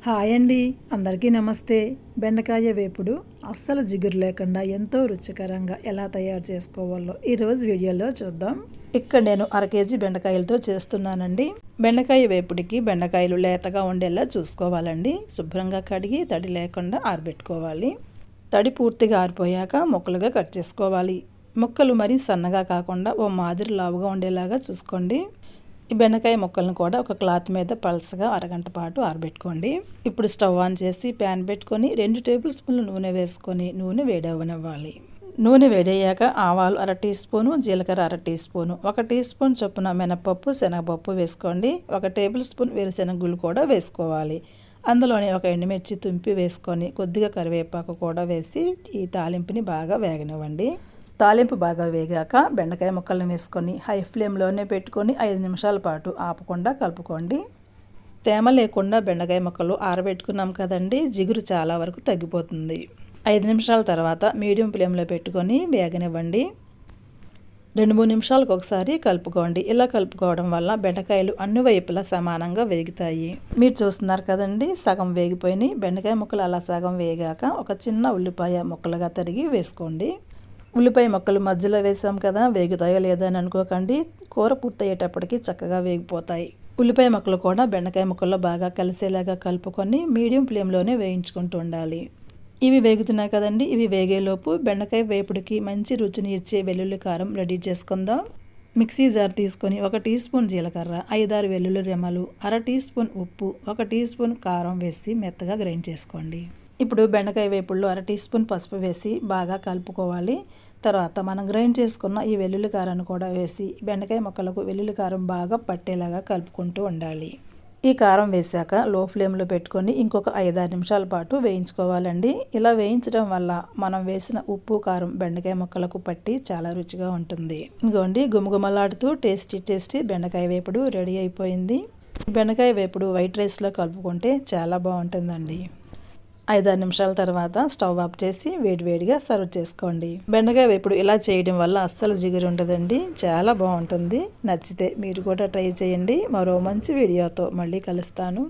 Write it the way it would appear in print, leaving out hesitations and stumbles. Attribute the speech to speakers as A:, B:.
A: Hi అండి, అందరికీ నమస్తే. బెండకాయ వేపుడు అస్సలు జిగురు లేకుండా ఎంతో రుచికరంగా ఎలా తయారు చేసుకోవాలో ఈరోజు వీడియోలో చూద్దాం. ఇక్కడ నేను 1/2 కేజీ బెండకాయలతో చేస్తున్నానండి. బెండకాయ వేపుడికి బెండకాయలు లేతగా ఉండేలా చూసుకోవాలండి. శుభ్రంగా కడిగి తడి లేకుండా ఆరబెట్టుకోవాలి. తడి పూర్తిగా ఆరిపోయాక ముక్కలుగా కట్ చేసుకోవాలి. ముక్కలు మరీ సన్నగా కాకుండా ఓ మాదిరి లావుగా ఉండేలాగా చూసుకోండి. ఈ బెండకాయ ముక్కలను కూడా ఒక క్లాత్ మీద పలసగా అరగంట పాటు ఆరబెట్టుకోండి. ఇప్పుడు స్టవ్ ఆన్ చేసి ప్యాన్ పెట్టుకొని 2 టేబుల్ స్పూన్లు నూనె వేసుకొని నూనె వేడవనివ్వాలి. నూనె వేడయ్యాక ఆవాలు 1/2 టీ స్పూను, జీలకర్ర 1/2 టీ స్పూను, 1 టీ స్పూన్ చొప్పున మినపప్పు, శనగపప్పు వేసుకోండి. 1 టేబుల్ స్పూన్ వేరుశెనగ గుళ్ళు కూడా వేసుకోవాలి. అందులోనే ఒక ఎండుమిర్చి తుంపి వేసుకొని కొద్దిగా కరివేపాకు కూడా వేసి ఈ తాలింపుని బాగా వేగనివ్వండి. తాలింపు బాగా వేగాక బెండకాయ ముక్కలను వేసుకొని హై ఫ్లేమ్లోనే పెట్టుకొని 5 నిమిషాల పాటు ఆపకుండా కలుపుకోండి. తేమ లేకుండా బెండకాయ ముక్కలు ఆరబెట్టుకున్నాం కదండి, జిగురు చాలా వరకు తగ్గిపోతుంది. 5 నిమిషాల తర్వాత మీడియం ఫ్లేమ్లో పెట్టుకొని వేగనివ్వండి. 2-3 నిమిషాలకు ఒకసారి కలుపుకోండి. ఇలా కలుపుకోవడం వల్ల బెండకాయలు అన్ని వైపులా సమానంగా వేగుతాయి. మీరు చూస్తున్నారు కదండి, సగం వేగిపోయినాయి. బెండకాయ ముక్కలు అలా సగం వేగాక ఒక చిన్న ఉల్లిపాయ ముక్కలుగా తరిగి వేసుకోండి. ఉల్లిపాయ ముక్కలు మధ్యలో వేసాం కదా, వేగుతాయో లేదా అని అనుకోకండి. కూర పూర్తయ్యేటప్పటికి చక్కగా వేగిపోతాయి. ఉల్లిపాయ ముక్కలు కూడా బెండకాయ ముక్కల్లో బాగా కలిసేలాగా కలుపుకొని మీడియం ఫ్లేమ్లోనే వేయించుకుంటూ ఉండాలి. ఇవి వేగుతున్నాయి కదండి, ఇవి వేగేలోపు బెండకాయ వేపుడికి మంచి రుచిని ఇచ్చే వెల్లుల్లి కారం రెడీ చేసుకుందాం. మిక్సీ జార్ తీసుకొని 1 టీ స్పూన్ జీలకర్ర, 5-6 వెల్లుల్లి రెమ్మలు, 1/2 టీ స్పూన్ ఉప్పు, 1 టీ స్పూన్ కారం వేసి మెత్తగా గ్రైండ్ చేసుకోండి. ఇప్పుడు బెండకాయ వేపుల్లో 1/2 టీ స్పూన్ పసుపు వేసి బాగా కలుపుకోవాలి. తర్వాత మనం గ్రైండ్ చేసుకున్న ఈ వెల్లుల్లి కారాన్ని కూడా వేసి బెండకాయ ముక్కలకు వెల్లుల్లి కారం బాగా పట్టేలాగా కలుపుకుంటూ ఉండాలి. ఈ కారం వేసాక లో ఫ్లేమ్లో పెట్టుకొని ఇంకొక 5-6 నిమిషాల పాటు వేయించుకోవాలండి. ఇలా వేయించడం వల్ల మనం వేసిన ఉప్పు కారం బెండకాయ ముక్కలకు పట్టి చాలా రుచిగా ఉంటుంది. ఇంకోండి, గుమగుమలాడుతూ టేస్టీ బెండకాయ వేపుడు రెడీ అయిపోయింది. బెండకాయ వేపుడు వైట్ రైస్లో కలుపుకుంటే చాలా బాగుంటుందండి. 5-6 నిమిషాల తర్వాత స్టవ్ ఆఫ్ చేసి వేడివేడిగా సర్వ్ చేసుకోండి. బెండకాయ వేపుడు ఇలా చేయడం వల్ల అస్సలు జిగురు ఉండదండి, చాలా బాగుంటుంది. నచ్చితే మీరు కూడా ట్రై చేయండి. మరో మంచి వీడియోతో మళ్ళీ కలుస్తాను.